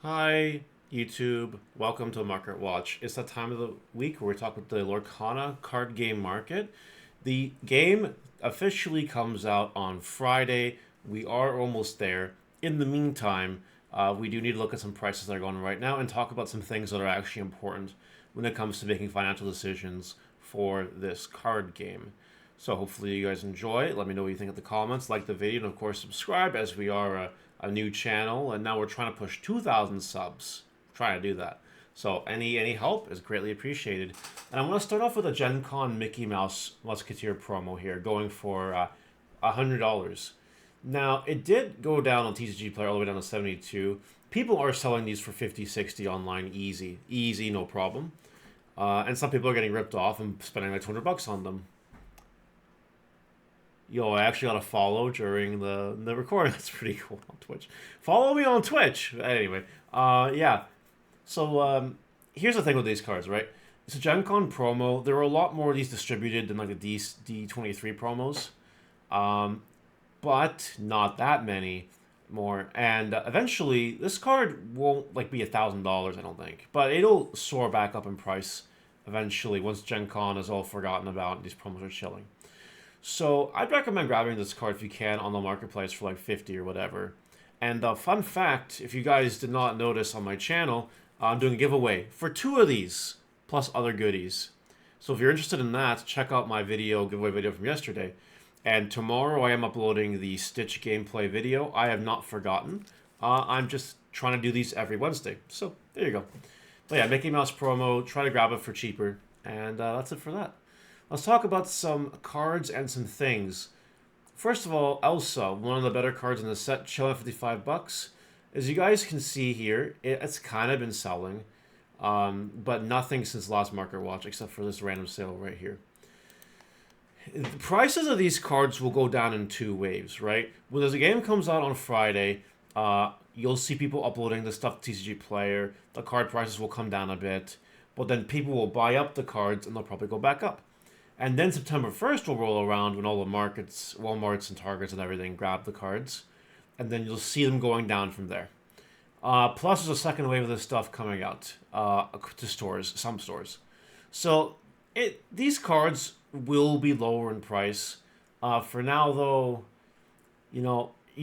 Hi, YouTube. Welcome to Market Watch. It's that time of the week where we talk about the Lorcana card game market. The game officially comes out on Friday. We are almost there. In the meantime, we do need to look at some prices that are going right now and talk about some things that are actually important when it comes to making financial decisions for this card game. So hopefully you guys enjoy. Let me know what you think in the comments. Like the video, and of course subscribe, as we are a new channel, and now we're trying to push 2,000 subs. Trying to do that. So any help is greatly appreciated. And I'm going to start off with a Gen Con Mickey Mouse Musketeer promo here, going for $100. Now, it did go down on TCG Player all the way down to 72. People are selling these for 50, 60 online, easy, no problem. And some people are getting ripped off and spending like 200 bucks on them. Yo, I actually got a follow during the recording. That's pretty cool on Twitch. Follow me on Twitch. Anyway, yeah. So here's the thing with these cards, right? It's a Gen Con promo. There are a lot more of these distributed than like the D23 promos, but not that many more. And eventually, this card won't like be $1,000, I don't think, but it'll soar back up in price eventually once Gen Con is all forgotten about and these promos are chilling. So I'd recommend grabbing this card if you can on the marketplace for like 50 or whatever. And fun fact, if you guys did not notice on my channel, I'm doing a giveaway for 2 of these, plus other goodies. So if you're interested in that, check out my giveaway video from yesterday. And tomorrow I am uploading the Stitch gameplay video. I have not forgotten. I'm just trying to do these every Wednesday. So there you go. But yeah, Mickey Mouse promo, try to grab it for cheaper. And that's it for that. Let's talk about some cards and some things. First of all, Elsa, one of the better cards in the set, chilling at 55 bucks. As you guys can see here, it's kind of been selling, but nothing since last Market Watch except for this random sale right here. The prices of these cards will go down in 2 waves, right? When the game comes out on Friday, you'll see people uploading the stuff to TCG Player. The card prices will come down a bit, but then people will buy up the cards and they'll probably go back up. And then September 1st will roll around when all the markets, Walmarts and Targets and everything grab the cards. And then you'll see them going down from there. Plus there's a second wave of this stuff coming out to stores, some stores. So these cards will be lower in price. For now, though, you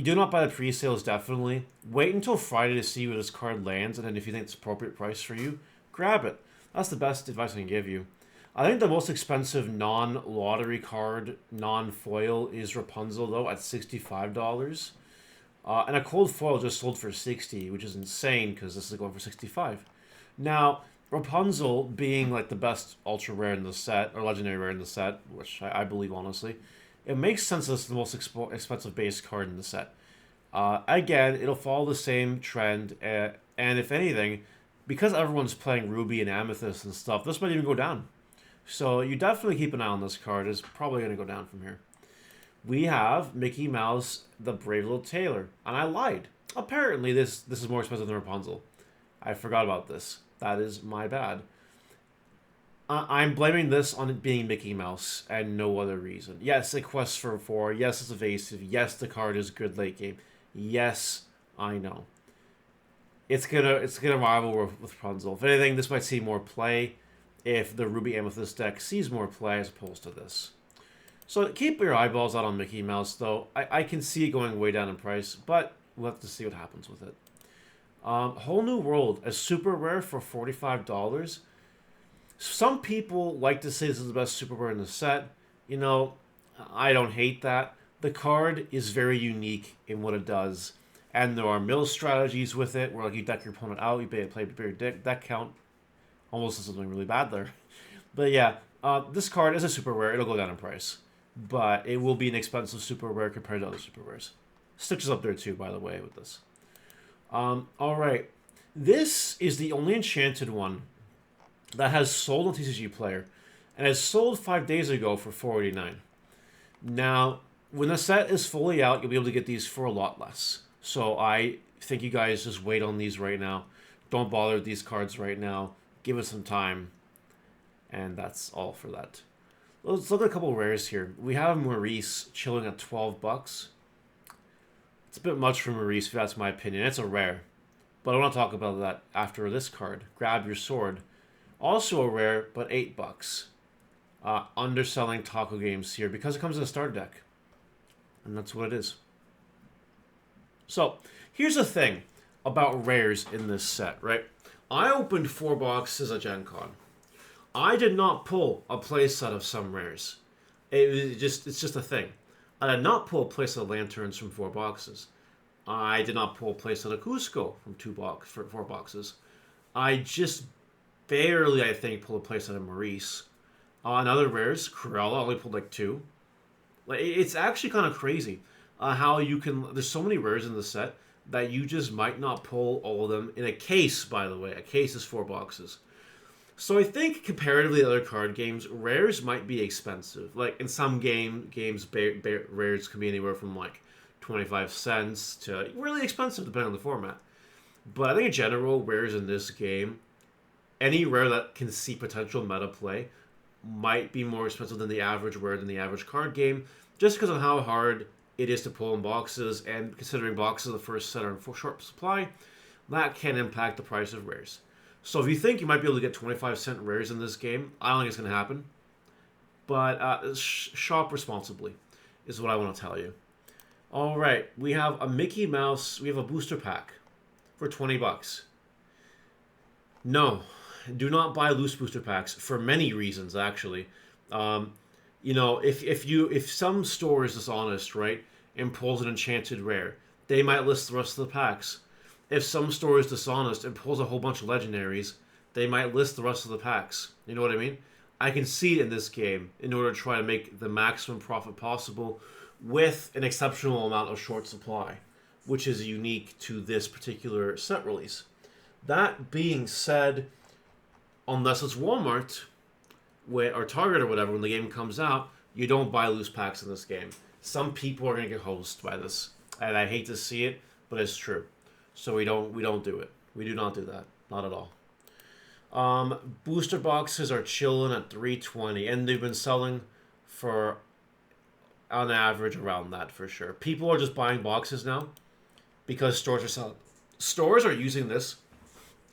do not buy the pre-sales, definitely. Wait until Friday to see where this card lands. And then if you think it's appropriate price for you, grab it. That's the best advice I can give you. I think the most expensive non-lottery card, non-foil, is Rapunzel, though, at $65. And a cold foil just sold for $60, which is insane because this is going for $65. Now, Rapunzel being like the best ultra rare in the set, or legendary rare in the set, which I believe, honestly, it makes sense that it's the most expensive base card in the set. Again, it'll follow the same trend, and if anything, because everyone's playing Ruby and Amethyst and stuff, this might even go down. So you definitely keep an eye on this card. It's probably going to go down from here. We have Mickey Mouse, the Brave Little Tailor. And I lied. Apparently this is more expensive than Rapunzel. I forgot about this. That is my bad. I'm blaming this on it being Mickey Mouse and no other reason. Yes, it quests for 4. Yes, it's evasive. Yes, the card is good late game. Yes, I know. It's gonna rival with Rapunzel. If anything, this might see more play if the Ruby Amethyst deck sees more play as opposed to this. So keep your eyeballs out on Mickey Mouse, though. I can see it going way down in price, but we'll have to see what happens with it. Whole New World, a super rare for $45. Some people like to say this is the best super rare in the set. I don't hate that. The card is very unique in what it does. And there are mill strategies with it, where like you deck your opponent out, you play your deck count. Almost does something really bad there. But yeah, this card is a super rare. It'll go down in price. But it will be an expensive super rare compared to other super rares. Stitch is up there too, by the way, with this. Alright. This is the only enchanted one that has sold on TCG Player. And has sold 5 days ago for $4.89. Now, when the set is fully out, you'll be able to get these for a lot less. So I think you guys just wait on these right now. Don't bother with these cards right now. Give it some time. And that's all for that. Let's look at a couple rares here. We have Maurice chilling at 12 bucks. It's a bit much for Maurice, if that's my opinion. It's a rare. But I want to talk about that after this card. Grab Your Sword. Also a rare, but $8. Underselling Taco Games here because it comes in a starter deck. And that's what it is. So, here's the thing about rares in this set, right? I opened 4 boxes at Gen Con. I did not pull a playset of some rares. It's just a thing. I did not pull a playset of Lanterns from 4 boxes. I did not pull a playset of Cusco from 4 boxes. I just barely, I think, pulled a playset of Maurice. On other rares, Cruella, I only pulled like 2. Like, it's actually kind of crazy how you can. There's so many rares in the set that you just might not pull all of them in a case. By the way, a case is 4 boxes. So I think comparatively to other card games, rares might be expensive. Like in some games, rares can be anywhere from like 25 cents to really expensive depending on the format. But I think in general, rares in this game, any rare that can see potential meta play might be more expensive than the average rare than the average card game, just because of how hard it is to pull in boxes, and considering boxes the first set are in short supply, that can impact the price of rares. So if you think you might be able to get 25-cent rares in this game, I don't think it's going to happen. But shop responsibly is what I want to tell you. All right, we have a Mickey Mouse. We have a booster pack for $20. No, do not buy loose booster packs for many reasons. Actually, if some store is dishonest, right, and pulls an enchanted rare, they might list the rest of the packs. If some store is dishonest and pulls a whole bunch of legendaries, they might list the rest of the packs. You know what I mean? I can see it in this game in order to try to make the maximum profit possible with an exceptional amount of short supply, which is unique to this particular set release. That being said, unless it's Walmart or Target or whatever, when the game comes out, you don't buy loose packs in this game. Some people are going to get hosed by this, and I hate to see it, but it's true. So we don't do it. We do not do that. Not at all. Booster boxes are chilling at $3.20, and they've been selling for on average around that for sure. People are just buying boxes now because stores are selling. Stores are using this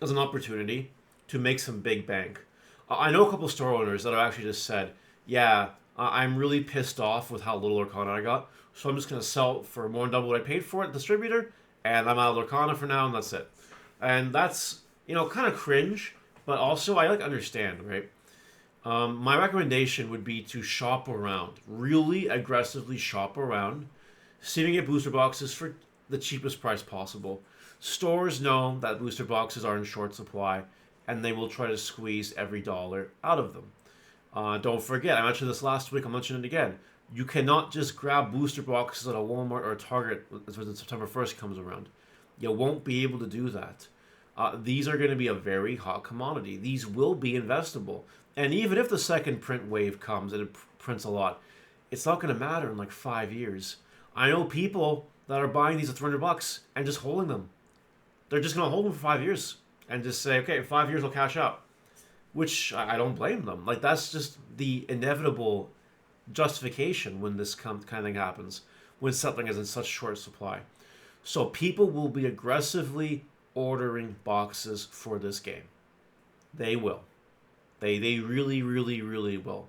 as an opportunity to make some big bank. I know a couple of store owners that have actually just said, yeah, I'm really pissed off with how little Lorcana I got, so I'm just going to sell for more than double what I paid for it at the distributor, and I'm out of Lorcana for now, and that's it. And that's, kind of cringe, but also I understand, right? My recommendation would be to shop around. Really aggressively shop around. See if you can get booster boxes for the cheapest price possible. Stores know that booster boxes are in short supply, and they will try to squeeze every dollar out of them. Don't forget, I mentioned this last week, I'll mention it again. You cannot just grab booster boxes at a Walmart or a Target when September 1st comes around. You won't be able to do that. These are going to be a very hot commodity. These will be investable. And even if the second print wave comes and it prints a lot, it's not going to matter in like 5 years. I know people that are buying these at $300 and just holding them. They're just going to hold them for 5 years and just say, okay, in 5 years I'll cash out. Which I don't blame them. Like, that's just the inevitable justification when this kind of thing happens, when something is in such short supply. So people will be aggressively ordering boxes for this game. They will. They really, really, really will.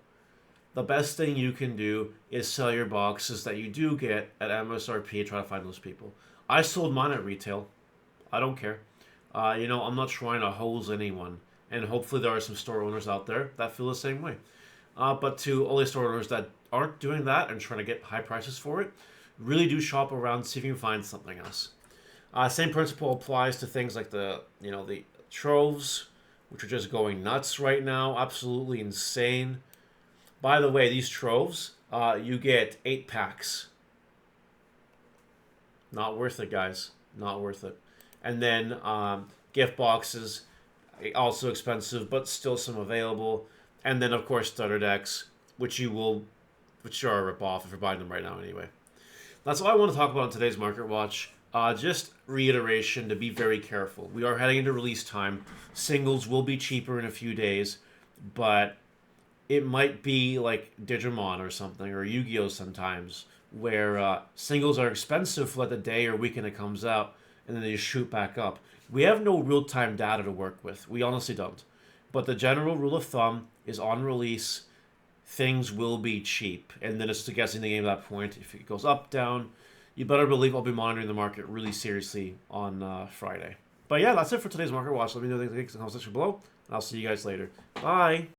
The best thing you can do is sell your boxes that you do get at MSRP and try to find those people. I sold mine at retail. I don't care. I'm not trying to hose anyone. And hopefully there are some store owners out there that feel the same way. But to all the store owners that aren't doing that and trying to get high prices for it, really do shop around, see if you can find something else. Same principle applies to things like the troves, which are just going nuts right now. Absolutely insane. By the way, these troves, you get 8 packs. Not worth it, guys. Not worth it. And then gift boxes, also expensive, but still some available. And then, of course, starter decks, which are a rip-off if you're buying them right now anyway. That's all I want to talk about in today's Market Watch. Just reiteration to be very careful. We are heading into release time. Singles will be cheaper in a few days, but it might be like Digimon or something, or Yu-Gi-Oh! Sometimes, where singles are expensive for like the day or weekend it comes out, and then they just shoot back up. We have no real-time data to work with. We honestly don't. But the general rule of thumb is on release, things will be cheap. And then it's guessing the game at that point. If it goes up, down, you better believe I'll be monitoring the market really seriously on Friday. But yeah, that's it for today's Market Watch. Let me know what you think in the comment section below. And I'll see you guys later. Bye!